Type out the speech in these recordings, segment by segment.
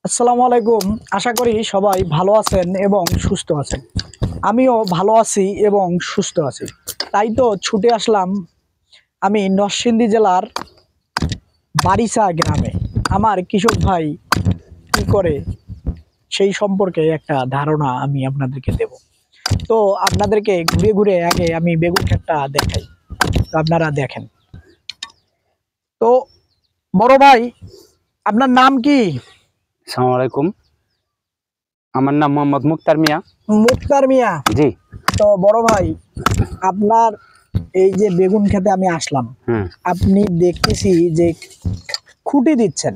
আসসালামু আলাইকুম। আশা করি সবাই ভালো আছেন এবং সুস্থ আছেন। আমিও ভালো আছি এবং সুস্থ আছি। তাই তো ছুটে আসলাম আমি নরসিংদী জেলার বারিসা গ্রামে। আমার কৃষক ভাই কি করে সেই সম্পর্কে একটা ধারণা আমি আপনাদেরকে দেব। তো আপনাদেরকে ঘুরে ঘুরে আগে আমি বেগুন ক্ষেতটা দেখাই, তো আপনারা দেখেন। তো বড় ভাই, আপনার নাম কি? আসসালামু আলাইকুম। আমার নাম মোহাম্মদ মুক্তার মিয়া। মুক্তার মিয়া। জি। তো বড় ভাই, আপনার এই যে বেগুন খেতে আমি আসলাম, আপনি দেখতেছি যে খুঁটি দিচ্ছেন,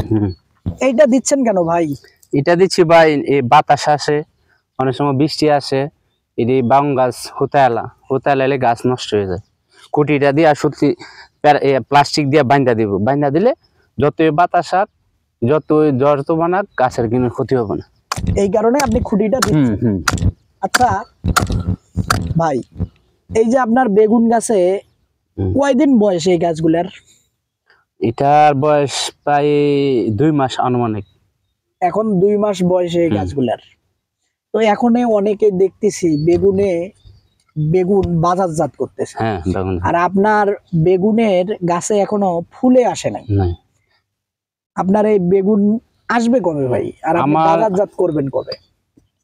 এইটা দিচ্ছেন কেন ভাই? এটা দিচ্ছি ভাই, এই বাতাস আসে, অনেক সময় বৃষ্টি আসে, এই বাউন গাছ হতে এলে গাছ নষ্ট হয়ে যায়। খুঁটিটা দিয়ে সত্যি প্লাস্টিক দিয়ে বাইন্দা দিব, বাইন্দা দিলে যতই বাতাস আক, যতই জ্বর তো বানাক, গাছের কোনো ক্ষতি হবে না। এই কারণে আপনি খুঁটিটা দিচ্ছেন। আচ্ছা ভাই, এই যে আপনার বেগুন গাছে কয়দিন বয়স এই গাছগুলার? এটার বয়স প্রায় 2 মাস আনুমানিক। এখন 2 মাস বয়স এই গাছগুলার। তো এখন অনেকে দেখতেছি বেগুন বাজারজাত করতেছে। আর আপনার বেগুনের গাছে এখনো ফুলে আসে নাই। আপনার এই বেগুন আসবে কবে ভাই, আর আপনি বাজারজাত করবেন কবে?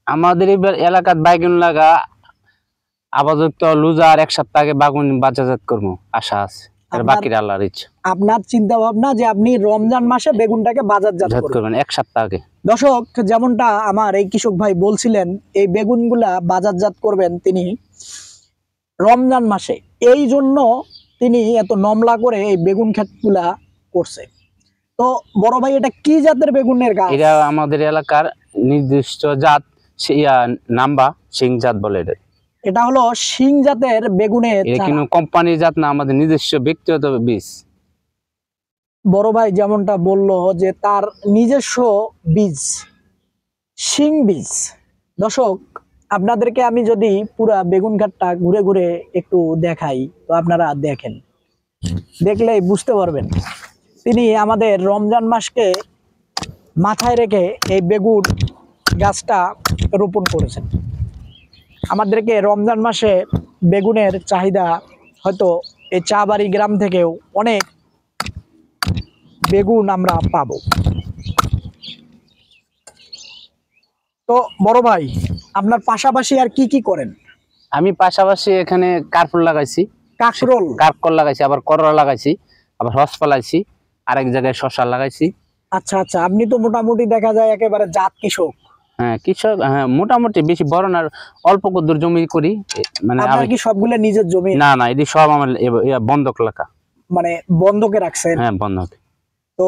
আমাদের এবার এলাকার বেগুন লাগা আপাতত লুজার 1 সপ্তাহ আগে বেগুন বাজারজাত করবো আশা আছে, আর বাকি আল্লাহর ইচ্ছা। আপনার চিন্তা ভাবনা যে আপনি রমজান মাসে বেগুনটাকে বাজারজাত করবেন 1 সপ্তাহ আগে। দর্শক, যেমনটা আমার এই কৃষক ভাই বলছিলেন, এই বেগুনগুলা বাজারজাত করবেন তিনি রমজান মাসে। এই জন্য তিনি এত নমলা করে এই বেগুন ক্ষেতগুলা করছে। তো বড় ভাই, এটা কি জাতের বেগুনের গাছ? এটা আমাদের এলাকার নির্দিষ্ট জাত, নাম্বা সিং জাত বলে। এটা হলো সিং জাতের বেগুনের। এটা কোনো কোম্পানির জাত না, আমাদের নিজস্ব ব্যক্তিগত বীজ। বড় ভাই যেমনটা বললো যে তার নিজস্ব বীজ, সিং বীজ। দর্শক, আপনাদেরকে আমি যদি পুরা বেগুন ঘাটটা ঘুরে ঘুরে একটু দেখাই, তো আপনারা দেখেন, দেখলেই বুঝতে পারবেন তিনি আমাদের রমজান মাসকে মাথায় রেখে এই বেগুন গাছটা রোপণ করেছেন। আমাদেরকে রমজান মাসে বেগুনের চাহিদা হয়তো এই চাবাড়ি গ্রাম থেকেও অনেক বেগুন আমরা পাবো। তো বড় ভাই, আপনার পাশাপাশি আর কি কি করেন? আমি পাশাপাশি এখানে কারফুল লাগাইছি, কারকল লাগাইছি, আবার করলা লাগাইছি, আবার হস পালাইছি, আরেক জায়গায় শশা লাগাইছি। আচ্ছা আচ্ছা, আপনি তো মোটামুটি দেখা যায় একেবারে জাত কৃষক। হ্যাঁ কৃষক, হ্যাঁ মোটামুটি, বেশি বড় না, অল্প কদ্দুর জমি করি। মানে আপনার কি সবগুলো নিজের জমি? না না, এটি সব আমার বন্ধক লেখা। মানে বন্ধকে রাখছেন? হ্যাঁ বন্ধক। তো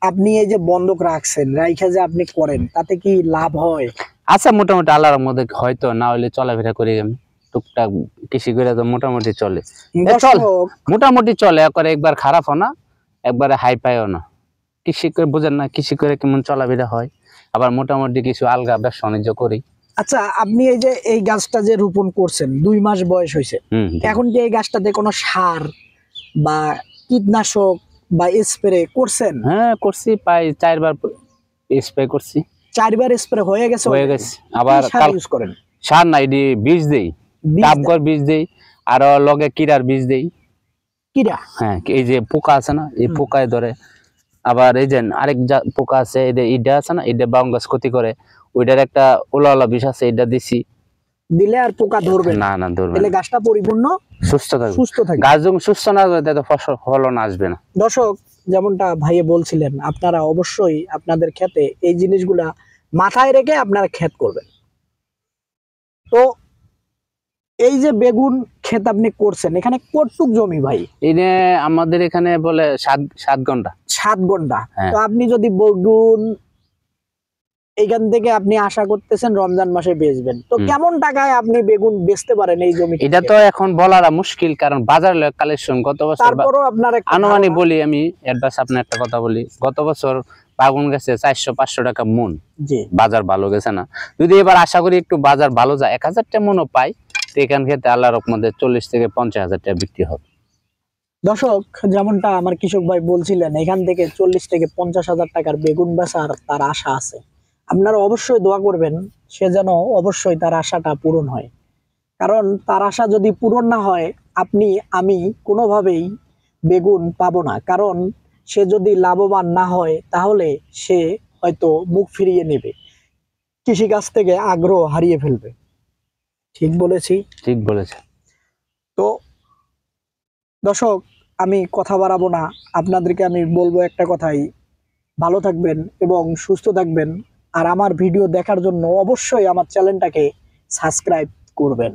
আপনি এই যে বন্ধক রাখছেন, রাইখা যে আপনি করেন, তাতে কি লাভ হয়? আচ্ছা মোটামুটি আল্লাহর মধ্যে, হয়তো না হলে চলাফেরা করি আমি টুকটাক কৃষি করে, তো মোটামুটি চলে, মোটামুটি চলে। একবার খারাপ না, একবারে হাই পাইও না। কৃষি করে বুঝেন না, কৃষি করে কেমন চলাফেরা হয়, আবার মোটামুটি কিছু আলগা ব্যবসা বাণিজ্য করি। আচ্ছা, আপনি এই যে এই গাছটা যে রোপণ করছেন, 2 মাস বয়স হয়েছে, এখন কি এই গাছটাতে কোনো সার বা কীটনাশক বা স্প্রে করছেন? হ্যাঁ করছি, প্রায় 4 বার স্প্রে করছি। 4 বার স্প্রে হয়ে গেছে? আবার ইউজ করেন? সার নাই, বীজ দেই, টাবগর বীজ দেই, আর লগে কিরার বীজ দেই। কিরা? হ্যাঁ, এই যে পোকা আছে না, এই পোকায় ধরে। আবার এই যে আরেক পোকা আছে, ইডা আছে না, এটা বাউন গাছ ক্ষতি করে, ওইটার একটা ওলা বিষ আছে, এটা দিছি। দিলে আর পোকা ধরবে না? না ধরবে, তাহলে গাছটা পরিপূর্ণ সুস্থ থাকবে। গাছ যখন সুস্থ না হবে, তাহলে ফলন আসবে না। দর্শক, যেমনটা ভাইয়ে বলছিলেন, আপনারা অবশ্যই আপনাদের ক্ষেতে এই জিনিসগুলা মাথায় রেখে আপনারা ক্ষেত করবেন। তো এই যে বেগুন ক্ষেত আপনি করছেন, এখানে কতটুক জমি ভাই? আমাদের এখানে বলে 7 ঘন্টা। 7 ঘন্টা। তো আপনি যদি বেগুন এইখান থেকে আপনি আশা করতেছেন রমজান মাসে বেচবেন, তো কেমন টাকায় আপনি বেগুন বেচতে পারেন এই জমি? এটা তো এখন বলাটা মুশকিল, কারণ বাজার কালেকশন গত বছর, তারপরও আপনার আনুমানিক বলি আমি, অ্যাডভান্স আপনার একটা কথা বলি, গত বছর বেগুন গেছে 400-500 টাকা মন। বাজার ভালো গেছে না। যদি এবার আশা করি একটু বাজার ভালো যায়, 1000 টাকা মনও পাই, তো এখান থেকে আল্লাহর রহমতে 40 থেকে 50 হাজার টাকা বিক্রি হবে। দর্শক, যেমনটা আমার কৃষক ভাই বলছিলেন, এখান থেকে 40 থেকে 50 হাজার টাকার বেগুন বেচার তার আশা আছে। আপনারা অবশ্যই দোয়া করবেন সে যেন অবশ্যই তার আশাটা পূরণ হয়। কারণ তার আশা যদি পূরণ না হয়, আপনি আমি কোনোভাবেই বেগুন পাবো না। কারণ সে যদি লাভবান না হয় তাহলে সে হয়তো মুখ ফিরিয়ে নেবে, কৃষিকাজ থেকে আগ্রহ হারিয়ে ফেলবে। ঠিক বলেছি? ঠিক বলেছে। তো দর্শক, আমি কথা বাড়াবো না, আপনাদেরকে আমি বলবো একটা কথাই, ভালো থাকবেন এবং সুস্থ থাকবেন। আর আমার ভিডিও দেখার জন্য অবশ্যই আমার চ্যানেলটাকে সাবস্ক্রাইব করবেন।